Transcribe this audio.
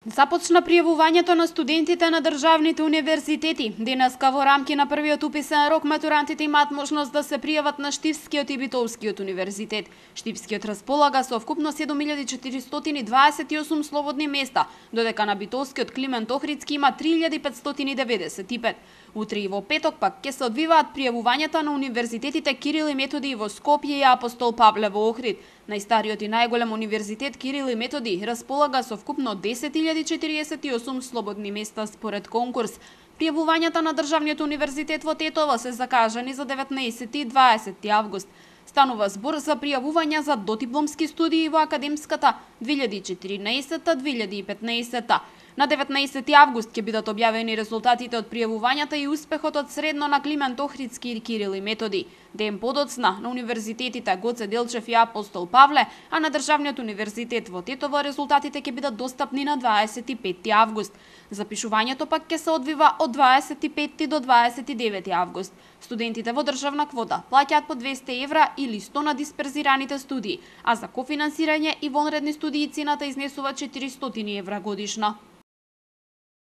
Започна пријавувањето на студентите на државните универзитети. Денеска во рамки на првиот уписен рок матурантите имаат можност да се пријават на Штипскиот и Битолскиот универзитет. Штипскиот располага со вкупно 7428 слободни места, додека на Битолскиот Климент Охридски има 3595. Утре и во петок пак ќе се одвиваат пријавувањата на универзитетите Кирил и Методи во Скопје и Апостол Павле во Охрид. Најстариот и најголем универзитет Кирил и Методи располага со вкупно 10.048 слободни места според конкурс. Пријавувањата на Државниот универзитет во Тетово се закажани за 19 и 20 август. Станува збор за пријавувања за додипломски студии во академската 2014-2015. На 19 август ќе бидат објавени резултатите од пријавувањата и успехот од средно на Климент Охридски и Кирил и Методи. Ден подоцна на универзитетите Гоце Делчев и Апостол Павле, а на Државниот универзитет во Тетово резултатите ќе бидат достапни на 25 август. Запишувањето пак ќе се одвива од 25 до 29 август. Студентите во државна квота плаќаат по 200 евра или 100 на дисперзираните студии, а за кофинансирање и вонредни студии цената изнесува 400 евра годишно.